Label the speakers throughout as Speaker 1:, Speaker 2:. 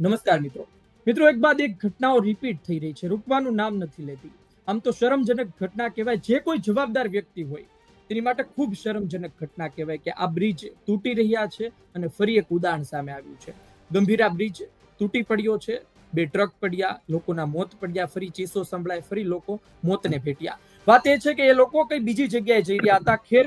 Speaker 1: નમસ્કાર મિત્રો. મિત્રો, એક બાદ એક ઘટનાઓ રિપીટ થઈ રહી છે, રૂકવાનું નામ નથી લેતી. આમ તો શરમજનક ઘટના કહેવાય. જે કોઈ જવાબદાર વ્યક્તિ હોય તેની માટે ખૂબ શરમજનક ઘટના કહેવાય કે આ બ્રિજ તૂટી રહ્યા છે અને ફરી એક ઉદાહરણ સામે આવ્યું છે. ગંભીરા બ્રિજ તૂટી પડ્યો છે, બે ટ્રક પડ્યા, લોકોના મોત પડ્યા, ફરી ચીસો સંભળાય, ફરી લોકો મોતને ભેટ્યા. વાત એ છે કે એ લોકો કઈ બીજી જગ્યાએ જઈ રહ્યા હતા. ખેર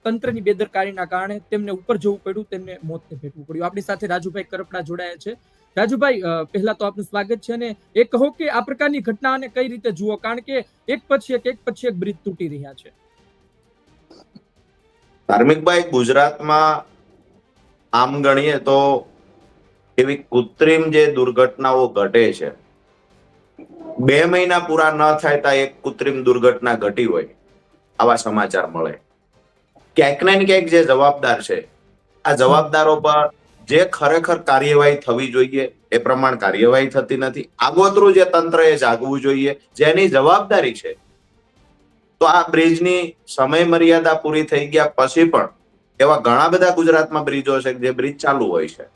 Speaker 1: તંત્રની બેદરકારીના કારણે તેમને ઉપર જવું પડ્યું, તેમને મોતને ભેટવું પડ્યું. આપણી સાથે રાજુભાઈ કરપડા જોડાયા છે. રાજુભાઈ, પહેલા તો આપનું સ્વાગત છે અને એ કહો કે આ પ્રકારની ઘટનાને કઈ રીતે જુઓ, કારણ કે એક પછી એક બ્રિજ તૂટી રહ્યા છે.
Speaker 2: ધાર્મિકભાઈ, ગુજરાતમાં આમ ગણીએ તો એવી કૃત્રિમ જે દુર્ઘટનાઓ ઘટે છે, 2 મહિના પૂરા ન થાય ત્યાં એક કૃત્રિમ દુર્ઘટના ઘટી હોય આવા સમાચાર મળે. ક્યાંક ને ક્યાંક જે જવાબદાર છે, આ જવાબદારો પર જે ખરેખર કાર્યવાહી થવી જોઈએ એ પ્રમાણે કાર્યવાહી થતી નથી. આગોતરું જે તંત્ર એ જાગવું જોઈએ, જેની જવાબદારી છે. તો આ બ્રિજની સમય મર્યાદા પૂરી થઈ ગયા પછી પણ એવા ઘણા બધા ગુજરાતમાં બ્રિજો છે જે બ્રિજ ચાલુ હોય છે.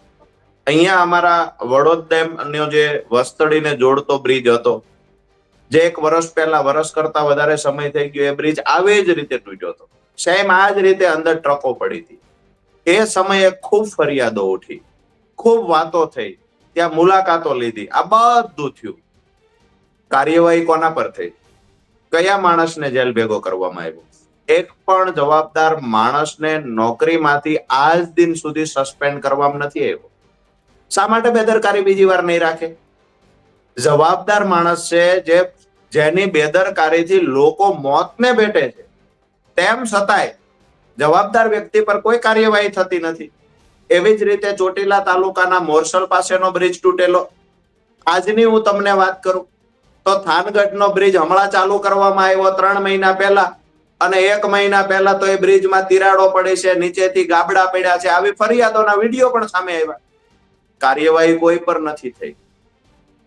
Speaker 2: અહીંયા અમારા વડોદ ડેમનો જે વસ્તડીને જોડતો બ્રિજ હતો, જે 1 વર્ષ પહેલા, વર્ષ કરતા વધારે સમય થઈ ગયો, એ બ્રિજ આવી જ રીતે તૂટ્યો હતો. સેમ આ જ રીતે અંદર ટ્રકો પડી હતી. એ સમયે ખૂબ ફરિયાદો ઉઠી, ખૂબ વાતો થઈ, ત્યાં મુલાકાતો લીધી. આ બધું થયું. કાર્યવાહી કોના પર થઈ? કયા માણસને જેલ ભેગો કરવામાં આવ્યો? એક પણ જવાબદાર માણસને નોકરીમાંથી આજ દિન સુધી સસ્પેન્ડ કરવામાં નથી આવ્યો. શા માટે બેદરકારી બીજી વાર નહીં રાખે? જવાબદાર માણસ છે, જેની બેદરકારીથી લોકો મોતને ભેટે છે, તેમ છતાંય જવાબદાર વ્યક્તિ પર કોઈ કાર્યવાહી થતી નથી. એવી જ રીતે ચોટીલા તાલુકાના મોરસલ પાસેનો બ્રિજ તૂટેલો. આજની હું તમને વાત કરું તો થાનગઢનો બ્રિજ હમણાં ચાલુ કરવામાં આવ્યો 3 મહિના પહેલા, અને 1 મહિના પહેલા તો એ બ્રિજમાં તિરાડો પડી છે, નીચેથી ગાબડા પડ્યા છે. આવી ફરિયાદોના વિડીયો પણ સામે આવ્યા. કાર્યવાહી કોઈ પર નથી થઈ.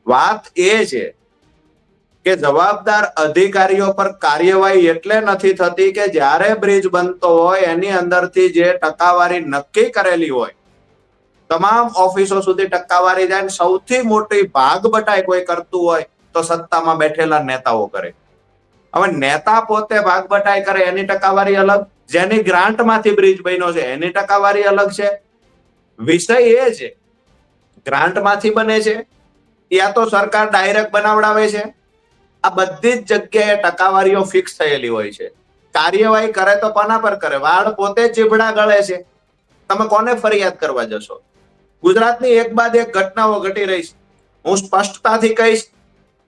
Speaker 2: વાત એ છે કે જવાબદાર અધિકારીઓ પર કાર્યવાહી એટલે નથી થતી કે જ્યારે બ્રિજ બનતો હોય એની અંદરથી જે ટકાવારી નક્કી કરેલી હોય, તમામ ઓફિસો સુધી ટકાવારી જાય. સૌથી મોટી ભાગ બટાઈ કોઈ કરતું હોય તો સત્તામાં બેઠેલા નેતાઓ કરે. હવે નેતા પોતે ભાગ બટાઈ કરે એની ટકાવારી અલગ, જેની ગ્રાન્ટમાંથી બ્રિજ બન્યો છે એની ટકાવારી અલગ છે. વિષય એ છે, ગ્રાન્ટમાંથી બને છે યા તો સરકાર ડાયરેક્ટ બનાવડાવે છે. આ બધી જ જગ્યાએ ટકાવારીઓ ફિક્સ થયેલી હોય છે. કાર્યવાહી કરે તો કોના પર કરે? વાળ પોતે ચીભડા ગળે છે. તમે કોને ફરિયાદ કરવા જશો? ગુજરાતની એક બાદ એક ઘટનાઓ ઘટી રહી છે. હું સ્પષ્ટતાથી કહીશ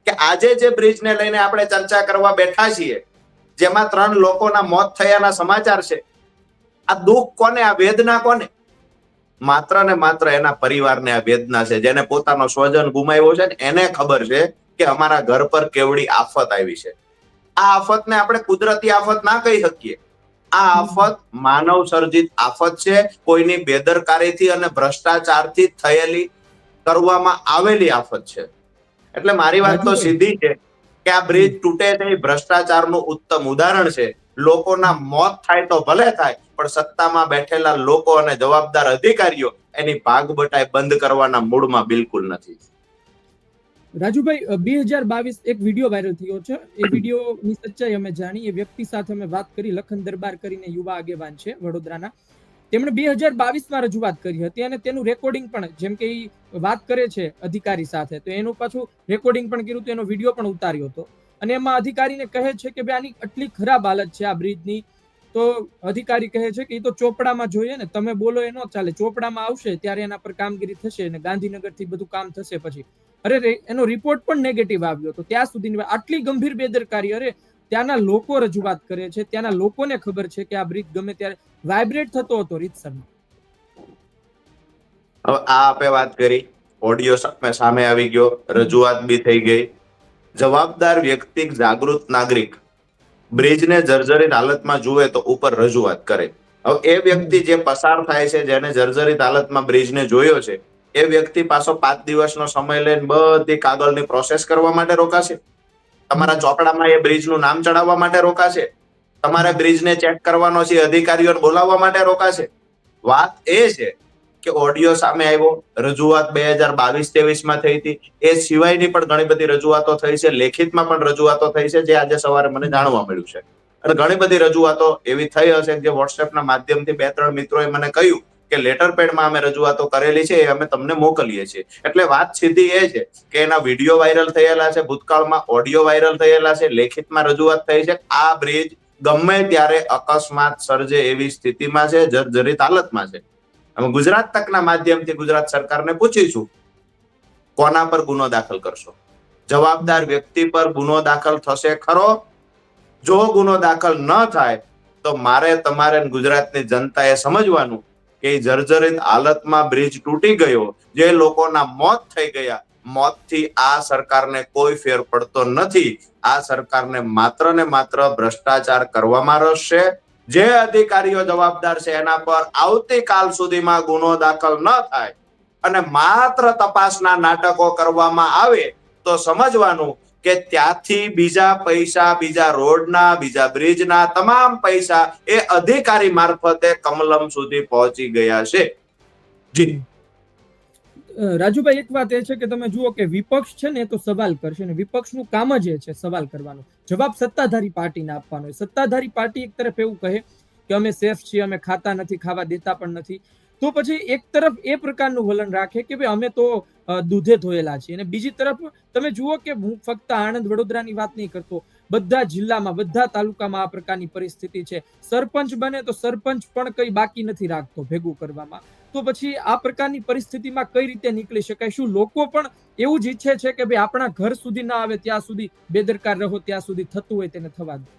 Speaker 2: કે આજે જે બ્રિજને લઈને આપણે ચર્ચા કરવા બેઠા છીએ, જેમાં 3 લોકોના મોત થયાના સમાચાર છે, આ દુઃખ કોને? આ વેદના કોને? માત્ર ને માત્ર એના પરિવારને આ વેદના છે. જેને પોતાનો સ્વજન ગુમાવ્યો છે ને એને ખબર છે કે અમારા ઘર પર કેવડી આફત આવી છે. આ આફતને આપણે કુદરતી આફત ના કહી શકીએ. આ આફત માનવ સર્જિત આફત છે. કોઈની બેદરકારીથી અને ભ્રષ્ટાચારથી થયેલી, કરવામાં આવેલી આફત છે. એટલે મારી વાત તો સીધી છે કે આ બ્રિજ તૂટે છે એ ભ્રષ્ટાચારનું ઉત્તમ ઉદાહરણ છે. લોકોના મોત થાય તો ભલે થાય, પણ સત્તામાં બેઠેલા લોકો અને જવાબદાર અધિકારીઓ એની ભાગ બટાઈ બંધ કરવાના મૂડમાં બિલકુલ નથી.
Speaker 1: રાજુભાઈ, 2022 એક વિડીયો વાયરલ થયો છે. એ વિડીયોની સચ્ચાઈ અમે જાણી. એ વ્યક્તિ સાથે અમે વાત કરી. લખન દરબાર કરીને યુવા આગેવાન છે વડોદરાના. તેમણે 2022માં રજૂઆત કરી હતી અને તેનું રેકોર્ડિંગ પણ, જેમ કે વાત કરે છે અધિકારી સાથે, તો એનું પાછું રેકોર્ડિંગ પણ કર્યું હતું, એનો વિડીયો પણ ઉતાર્યો હતો. અને એમાં અધિકારીને કહે છે કે ભાઈ આની આટલી ખરાબ હાલત છે આ બ્રિજની. તો અધિકારી કહે છે કે એ તો ચોપડામાં જોઈએ ને, તમે બોલો એ ન ચાલે. ચોપડામાં આવશે ત્યારે એના પર કામગીરી થશે અને ગાંધીનગરથી બધું કામ થશે. પછી અરે એનો રિપોર્ટ પણ નેગેટિવ આવ્યો હતો. ત્યાં સુધીની આટલી ગંભીર બેદરકારી. અરે ત્યાંના લોકો રજૂઆત કરે છે, ત્યાંના લોકોને ખબર છે કે આ બ્રિજ ગમે ત્યારે વાઇબ્રેટ થતો હતો રીતસરમાં.
Speaker 2: હવે આ આપે વાત કરી, ઓડિયો સામે આવી ગયો, રજૂઆત બી થઈ ગઈ. જવાબદાર વ્યક્તિ, જાગૃત નાગરિક બ્રિજને જર્જરિત હાલતમાં જુએ તો ઉપર રજૂઆત કરે. હવે એ વ્યક્તિ જે પસાર થાય છે, જેને જર્જરિત હાલતમાં બ્રિજને જોયો છે, એ વ્યક્તિ પાછો 5 દિવસનો સમય લઈને બધી કાગળની પ્રોસેસ કરવા માટે રોકાશે. તમારા ચોપડામાં એ બ્રિજનું નામ ચડાવવા માટે રોકાશે. તમારે બ્રિજને ચેક કરવાનો છે, અધિકારીઓને બોલાવવા માટે રોકાશે. વાત એ છે કે ઓડિયો સામે આવ્યો, રજૂઆત 2022-23 થઈ હતી, એ સિવાયની પણ ઘણી બધી રજૂઆતો થઈ છે, લેખિતમાં પણ રજૂઆતો થઈ છે, જે આજે સવારે મને જાણવા મળ્યું છે. અને ઘણી બધી રજૂઆતો એવી થઈ હશે જે વોટ્સએપના માધ્યમથી 2-3 મિત્રોએ મને કહ્યું કે લેટર પેડમાં અમે રજૂઆતો કરેલી છે, એ અમે તમને મોકલીએ છીએ. એટલે વાત સીધી એ છે કે એના વિડીયો વાયરલ થયેલા છે, ભૂતકાળમાં ઓડિયો વાયરલ થયેલા છે, લેખિતમાં રજૂઆત થઈ છે. આ બ્રિજ ગમે ત્યારે અકસ્માત સર્જે એવી સ્થિતિમાં છે, જર્જરિત હાલતમાં છે. અમે ગુજરાત તકના માધ્યમથી ગુજરાત સરકારને પૂછીશું, કોના પર ગુનો દાખલ કરશો? જવાબદાર વ્યક્તિ પર ગુનો દાખલ થશે ખરો? જો ગુનો દાખલ ન થાય તો મારે તમારે ગુજરાતની જનતાએ સમજવાનું કે જર્જરિત હાલતમાં બ્રિજ તૂટી ગયો, જે લોકોના મોત થઈ ગયા, મોતથી આ સરકારને કોઈ ફેર પડતો નથી. આ સરકારને માત્ર ને માત્ર ભ્રષ્ટાચાર કરવામાં રસ છે. જે અધિકારીઓ જવાબદાર છે એના પર આવતીકાલ સુધીમાં ગુનો દાખલ ન થાય અને માત્ર તપાસના નાટકો કરવામાં આવે તો સમજવાનું કે ત્યાંથી બીજા પૈસા, બીજા રોડના, બીજા બ્રિજના તમામ પૈસા એ અધિકારી મારફતે કમલમ સુધી પહોંચી ગયા છે. જી
Speaker 1: રાજુભાઈ, એક વાત એ છે કે તમે જુઓ કે વિપક્ષ છે ને એ તો સવાલ કરશે, ને વિપક્ષનું કામ જ એ છે સવાલ કરવાનો. જવાબ સત્તાધારી પાર્ટીને આપવાનો. સત્તાધારી પાર્ટી એક તરફ એવું કહે કે અમે સેફ છીએ, અમે ખાતા નથી, ખાવા દેતા પણ નથી, તો પછી એક તરફ એ પ્રકારનું વલણ રાખે કે ભાઈ અમે તો દૂધે ધોયેલા છીએ. અને બીજી તરફ તમે જુઓ કે હું ફક્ત આણંદ વડોદરાની વાત નહીં કરતો, બધા જિલ્લામાં, બધા તાલુકામાં આ પ્રકારની પરિસ્થિતિ છે. સરપંચ બને તો સરપંચ પણ કઈ બાકી નથી રાખતો ભેગું કરવામાં. તો પછી આ પ્રકારની પરિસ્થિતિમાં કઈ રીતે નીકળી શકાય? શું લોકો પણ એવું જ ઈચ્છે છે કે ભાઈ આપણા ઘર સુધી ના આવે ત્યાં સુધી બેદરકાર રહો, ત્યાં સુધી થતું હોય તેને થવા દો?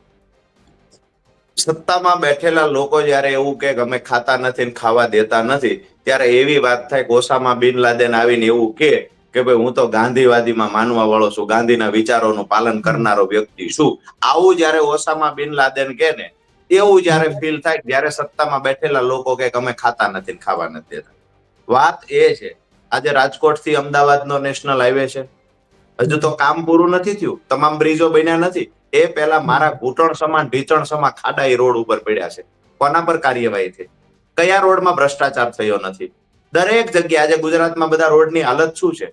Speaker 2: સત્તામાં બેઠેલા લોકો જયારે એવું કે અમે ખાતા નથી ને ખાવા દેતા નથી, ત્યારે એવી વાત થાય કે ઓસામા બિન લાદેન આવીને એવું કે ભાઈ હું તો ગાંધીવાદીમાં માનવા વાળો છું, ગાંધીના વિચારોનું પાલન કરનારો વ્યક્તિ છું. આવું જયારે ઓસામા બિન લાદેન કે ને એવું જયારે ફીલ થાય જયારે સત્તામાં બેઠેલા લોકો કે અમે ખાતા નથી ને ખાવા નથી દેતા. વાત એ છે, આજે રાજકોટ થી અમદાવાદનો નેશનલ હાઈવે છે, હજુ તો કામ પૂરું નથી થયું, તમામ બ્રિજો બન્યા નથી. એ પહેલા મારા ઘૂંટણ સમાન, ઢીચણ સમાન ખાડા એ રોડ ઉપર પડ્યા છે. કોના પર કાર્યવાહી થઈ? કયા રોડમાં ભ્રષ્ટાચાર થયો નથી? દરેક જગ્યાએ આજે ગુજરાતમાં બધા રોડની હાલત શું છે?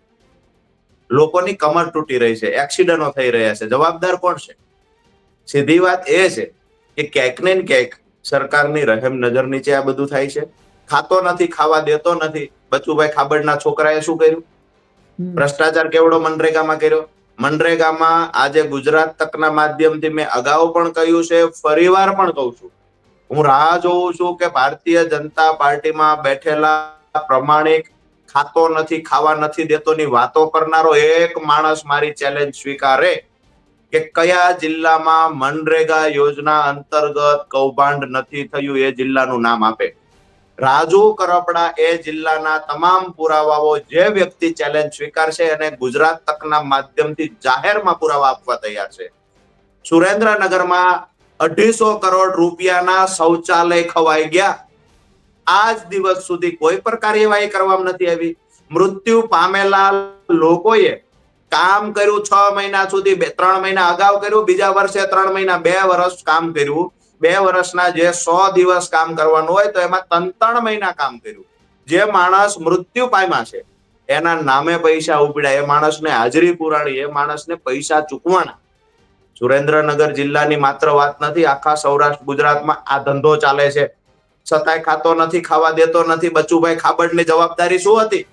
Speaker 2: લોકોની કમર તૂટી રહી છે, એક્સિડન્ટો થઈ રહ્યા છે. જવાબદાર કોણ છે? સીધી વાત એ છે કે ક્યાંક ને ક્યાંક સરકારની રહેમ નજર નીચે આ બધું થાય છે. ખાતો નથી, ખાવા દેતો નથી. બચુભાઈ ખાબડના છોકરાએ શું કર્યું? ભ્રષ્ટાચાર કેવડો મનરેગામાં કર્યો. મનરેગામાં આજે ગુજરાત તકના માધ્યમથી મેં અગાઉ પણ કહ્યું છે, ફરીવાર પણ કહું છું, હું રાહ જોઉં છું કે ભારતીય જનતા પાર્ટીમાં બેઠેલા પ્રમાણિક ખાતો નથી, ખાવા નથી દેતો ની વાતો કરનારો એક માણસ મારી ચેલેન્જ સ્વીકારે કે કયા જિલ્લામાં મનરેગા યોજના અંતર્ગત કૌભાંડ નથી થયું એ જિલ્લાનું નામ આપે. રાજુ કરપડા એ જિલ્લાના તમામ પુરાવાઓ જે વ્યક્તિ ચેલેન્જ સ્વીકારશે અને ગુજરાત તકના માધ્યમથી જાહેરમાં પુરાવા આપવા તૈયાર છે. સુરેન્દ્રનગરમાં 250 કરોડ રૂપિયાના શૌચાલય ખવાઈ ગયા. આજ દિવસ સુધી કોઈ પણ કાર્યવાહી કરવામાં નથી આવી. મૃત્યુ પામેલા લોકોએ કામ કર્યું 6 મહિના સુધી, 3 મહિના અગાઉ કર્યું, બીજા વર્ષે 3 મહિના, 2 વર્ષ કામ કર્યું. 2 વર્ષના જે 100 દિવસ કામ કરવાનું હોય તો એમાં 3 મહિના કામ કર્યું. જે માણસ મૃત્યુ પામ્યા છે એના નામે પૈસા ઉપડ્યા, એ માણસને હાજરી પુરાણી, એ માણસને પૈસા ચૂકવાના. સુરેન્દ્રનગર જિલ્લાની માત્ર વાત નથી, આખા સૌરાષ્ટ્ર ગુજરાતમાં આ ધંધો ચાલે છે. છતાંય ખાતો નથી, ખાવા દેતો નથી. બચુભાઈ ખાબડની જવાબદારી શું હતી?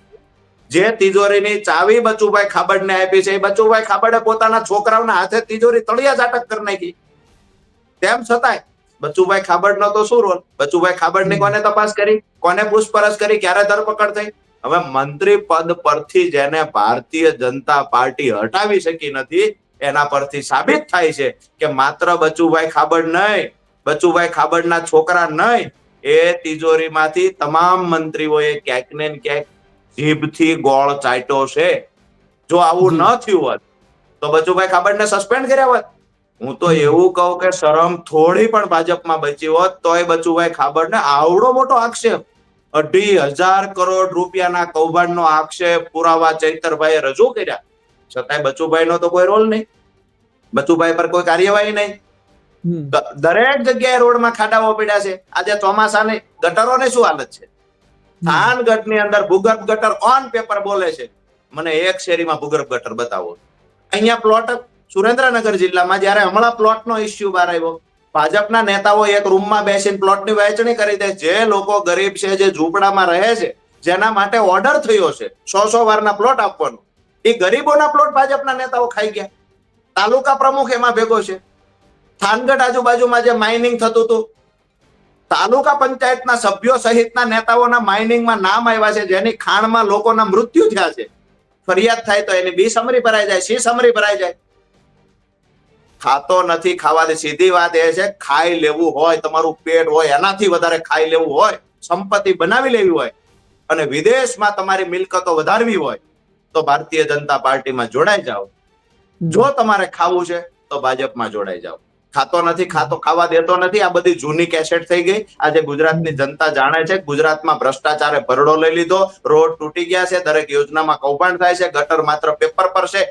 Speaker 2: જે તિજોરીની ચાવી બચુભાઈ ખાબડને આપી છે, એ બચુભાઈ ખાબડે પોતાના છોકરાઓના હાથે તિજોરી તળિયા ઝાટક કરી નાખી. તેમ છતાંય બચુભાઈ ખાબડનો તો શું રોલ? બચુભાઈ ખાબડની કોને તપાસ કરી, કોને પૂછપરછ કરી, ક્યારે ધરપકડ થઈ? હવે મંત્રી પદ પરથી જેને ભારતીય જનતા પાર્ટી હટાવી શકી નથી, એના પરથી સાબિત થાય છે કે માત્ર બચુભાઈ ખાબડ નહીં, બચુભાઈ ખાબડના છોકરા નહીં, એ તિજોરીમાંથી તમામ મંત્રીઓએ ક્યાંક ને ક્યાંક જીભથી ગોળ ચાટ્યો છે. જો આવું ન થયું હોત તો બચુભાઈ ખાબડને સસ્પેન્ડ કર્યા હોત. હું તો એવું કહું કે શરમ થોડી પણ ભાજપમાં બચી હોત તોય બચુભાઈ ખાબડને આવડો મોટો આક્ષેપ, 2,500 કરોડ રૂપિયાના કૌભાંડનો આક્ષેપ પુરાવા ચૈતરભાઈએ રજૂ કર્યા, છતાંય બચુભાઈનો તો કોઈ રોલ નહીં, બચુભાઈ પર કોઈ કાર્યવાહી નહીં. દરેક જગ્યાએ રોડમાં ખાડાઓ પડ્યા છે. આજે ચોમાસાની ગટરોની શું હાલત છે? થાનગઢની અંદર ભૂગર્ભ ગટર ઓન પેપર બોલે છે, મને એક શેરીમાં ભૂગર્ભ ગટર બતાવો. અહીંયા પ્લોટ સુરેન્દ્રનગર જિલ્લામાં જયારે હમણાં પ્લોટનો ઇસ્યુ બહાર આવ્યો, ભાજપના નેતાઓ એક રૂમમાં બેસીને પ્લોટની વહેંચણી કરી દે. જે લોકો ગરીબ છે, જે ઝૂંપડામાં રહે છે, જેના માટે ઓર્ડર થયો છે 100 વારના પ્લોટ આપવાનો, એ ગરીબોના પ્લોટ ભાજપના નેતાઓ ખાઈ ગયા. તાલુકા પ્રમુખ એમાં ભેગો છે. થાનગઢ આજુબાજુમાં જે માઇનિંગ થતું હતું, તાલુકા પંચાયતના સભ્યો સહિતના નેતાઓના માઇનિંગમાં નામ આવ્યા છે, જેની ખાણમાં લોકોના મૃત્યુ થયા છે. ફરિયાદ થાય તો એની બી સમરી ભરાઈ જાય, સી સમરી ભરાઈ જાય. ખાતો નથી, ખાવા દે. સીધી વાત એ છે, ખાઈ લેવું હોય, તમારું પેટ હોય, એનાથી વધારે ખાઈ લેવું હોય, સંપત્તિ બનાવી લેવી હોય અને વિદેશમાં તમારી મિલકતો વધારવી હોય તો ભારતીય જનતા પાર્ટીમાં જોડાઈ જાઓ. જો તમારે ખાવું છે તો ભાજપમાં જોડાઈ જાઓ. ખાતો નથી, ખાતો ખાવા દેતો નથી, આ બધી જૂની કેસેટ થઈ ગઈ. આજે ગુજરાતની જનતા જાણે છે ગુજરાતમાં ભ્રષ્ટાચારે ભરડો લઈ લીધો, રોડ તૂટી ગયા છે, દરેક યોજનામાં કૌભાંડ થાય છે, ગટર માત્ર પેપર પર છે.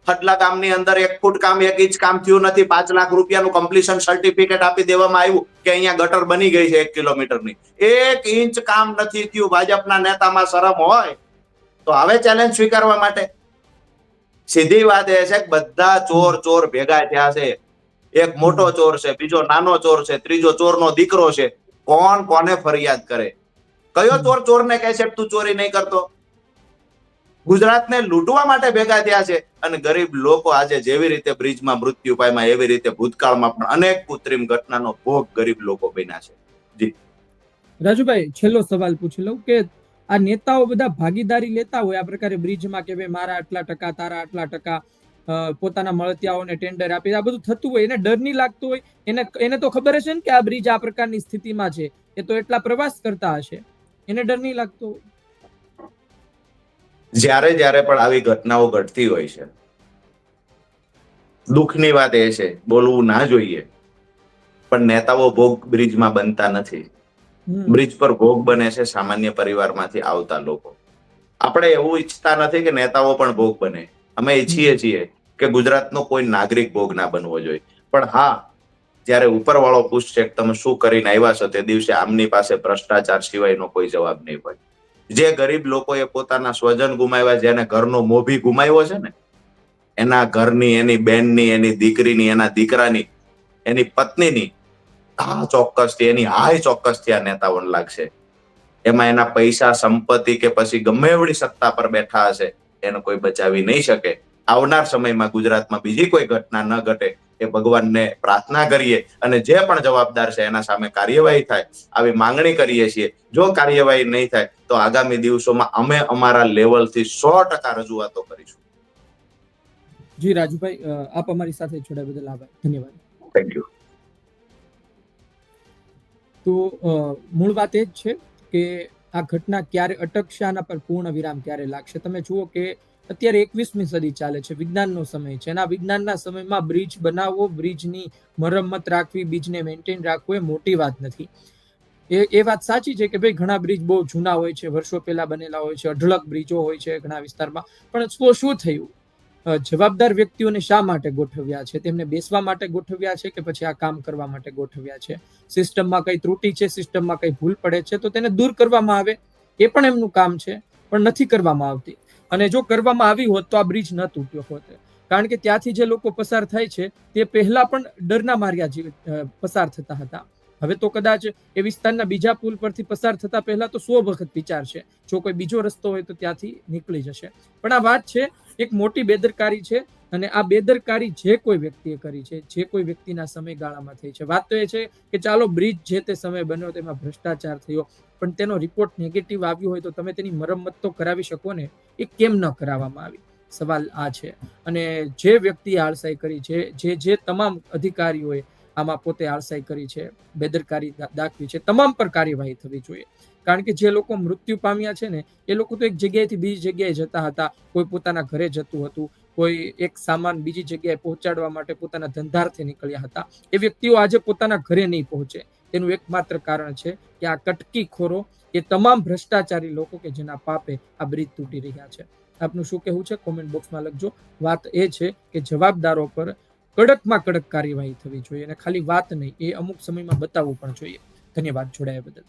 Speaker 2: ખડલા ગામની અંદર 1 ફૂટ કામ 1 ઇંચ કામ થયું નથી. 5 લાખ રૂપિયાનું કમ્પ્લીશન સર્ટિફિકેટ આપી દેવામાં આવ્યું કે અહીંયા ગટર બની ગઈ છે 1 કિલોમીટરની. 1 ઇંચ કામ નથી થયું. ભાજપના નેતામાં શરમ હોય તો હવે ચેલેન્જ સ્વીકારવા માટે. સીધી વાત એ છે કે બધા ચોર ભેગા થયા છે. એક મોટો ચોર છે, બીજો નાનો ચોર છે, ત્રીજો ચોરનો દીકરો છે. કોણ કોને ફરિયાદ કરે? કયો ચોર ચોરને કહે છે તું ચોરી નહીં કરતો? ગુજરાતને લૂંટવા માટે ભેગા થયા છે. અને ગરીબ લોકો આજે જેવી રીતે બ્રિજમાં મૃત્યુ પામ્યા, એવી રીતે ભૂતકાળમાં પણ અનેક કૃત્રિમ ઘટનાનો ભોગ ગરીબ લોકો બન્યા છે. જી
Speaker 1: રાજુભાઈ, છેલ્લો સવાલ પૂછી લઉં કે આ નેતાઓ બધા ભાગીદારી લેતા હોય આ પ્રકારે બ્રિજમાં કે ભાઈ મારા આટલા ટકા, તારા આટલા ટકા, પોતાના મળતિયાઓને ટેન્ડર આપી, આ બધું થતું હોય, એને ડર નહીં લાગતો હોય? એને તો ખબર હશે ને કે આ બ્રિજ આ પ્રકારની સ્થિતિમાં છે, એ તો એટલા પ્રવાસ કરતા હશે, એને ડર નહીં લાગતો હોય?
Speaker 2: જ્યારે જ્યારે પણ આવી ઘટનાઓ ઘટતી હોય છે, દુઃખની વાત એ છે, બોલવું ના જોઈએ, પણ નેતાઓ ભોગ બ્રિજમાં બનતા નથી. બ્રિજ પર ભોગ બને છે સામાન્ય પરિવારમાંથી આવતા લોકો. આપણે એવું ઈચ્છતા નથી કે નેતાઓ પણ ભોગ બને. અમે ઈચ્છીએ છીએ કે ગુજરાતનો કોઈ નાગરિક ભોગ ના બનવો જોઈએ. પણ હા, જ્યારે ઉપરવાળો પૂછશે કે તમે શું કરીને આવ્યા છો, તે દિવસે આમની પાસે ભ્રષ્ટાચાર સિવાયનો કોઈ જવાબ નહીં હોય. જે ગરીબ લોકોએ પોતાના સ્વજન ગુમાવ્યા, જેને ઘરનો મોભી ગુમાવ્યો છે ને, એના ઘરની, એની બેનની, એની દીકરીની, એના દીકરાની, એની પત્નીની ચોક્કસથી, એની હાય ચોક્કસથી આ નેતાઓને લાગશે. એમાં એના પૈસા, સંપત્તિ કે પછી ગમે એવડી સત્તા પર બેઠા હશે, એને કોઈ બચાવી નહીં શકે. આવનાર સમયમાં ગુજરાતમાં બીજી કોઈ ઘટના ન ઘટે એ ભગવાનને પ્રાર્થના કરીએ અને જે પણ જવાબદાર છે એના સામે કાર્યવાહી થાય આવી માંગણી કરીએ છીએ. જો કાર્યવાહી નહીં થાય તો આગામી દિવસોમાં અમે અમારા લેવલથી 100% રજૂઆતો કરીશું.
Speaker 1: જી રાજુભાઈ, આપ અમારી સાથે જોડાયા બદલ આભાર, ધન્યવાદ.
Speaker 2: Thank you.
Speaker 1: તો મૂળ વાત એ જ છે કે આ ઘટના ક્યારે અટકશે, આના પર પૂર્ણ વિરામ ક્યારે લાગશે? તમે જુઓ કે અત્યારે 21મી સદી ચાલે છે, વિજ્ઞાનનો સમય છે, અને આ વિજ્ઞાનના સમયમાં બ્રિજ બનાવવો, બ્રિજની મરમ્મત રાખવી, બ્રિજને મેન્ટેન રાખવું એ મોટી વાત નથી. એ વાત સાચી છે કે ભાઈ ઘણા બ્રિજ બહુ જૂના હોય છે, વર્ષો પહેલા બનેલા હોય છે, અઢળક બ્રિજો હોય છે ઘણા વિસ્તારમાં, પણ શું થયું? જવાબદાર વ્યક્તિઓને શા માટે ગોઠવ્યા છે? તેમને બેસવા માટે ગોઠવ્યા છે કે પછી આ કામ કરવા માટે ગોઠવ્યા છે? સિસ્ટમમાં કઈ ત્રુટિ છે, સિસ્ટમમાં કઈ ભૂલ પડે છે તો તેને દૂર કરવામાં આવે, એ પણ એમનું કામ છે, પણ નથી કરવામાં આવતી. અને જો કરવામાં આવી હોત તો આ બ્રિજ ન તૂટ્યો હોત, કારણ કે ત્યાંથી જે લોકો પસાર થાય છે તે પહેલા પણ ડરના માર્યા પસાર થતા હતા. હવે તો કદાચ એ વિસ્તારના બીજા પુલ પરથી પસાર થતા પહેલા તો 100 વખત વિચારશે, જો કોઈ બીજો રસ્તો હોય તો ત્યાંથી નીકળી જશે. પણ આ વાત છે એક મોટી બેદરકારી છે, અને આ બેદરકારી જે કોઈ વ્યક્તિએ કરી છે, જે કોઈ વ્યક્તિના સમયગાળામાં થઈ છે. વાત તો એ છે કે ચાલો બ્રિજ જે તે સમય બન્યો તેમાં ભ્રષ્ટાચાર થયો, પણ તેનો રિપોર્ટ નેગેટિવ આવ્યો હોય તો તમે તેની મરમ્મત તો કરાવી શકો ને, એ કેમ ન કરાવવામાં આવી? સવાલ આ છે. અને જે વ્યક્તિએ આળસાઈ કરી છે, જે તમામ અધિકારીઓએ આમાં પોતે આળસાઈ કરી છે, બેદરકારી દાખવી છે, તમામ પર કાર્યવાહી થવી જોઈએ. કારણ કે જે લોકો મૃત્યુ પામ્યા છે ને, એ લોકો તો એક જગ્યાએથી બીજી જગ્યાએ જતા હતા, કોઈ પોતાના ઘરે જતું હતું, કોઈ એક સામાન બીજી જગ્યાએ પહોંચાડવા માટે પોતાના ધંધાર્થે નીકળ્યા હતા. એ વ્યક્તિઓ આજે પોતાના ઘરે નહીં પહોંચે, તેનું એકમાત્ર કારણ છે કે આ કટકીખોરો, એ તમામ ભ્રષ્ટાચારી લોકો કે જેના પાપે આ બ્રિજ તૂટી રહ્યા છે. આપનું શું કહેવું છે કોમેન્ટ બોક્સમાં લખજો. વાત એ છે કે જવાબદારો પર કડકમાં કડક કાર્યવાહી થવી જોઈએ, અને ખાલી વાત નહીં, એ અમુક સમયમાં બતાવવું પણ જોઈએ. ધન્યવાદ જોડાયા બદલ.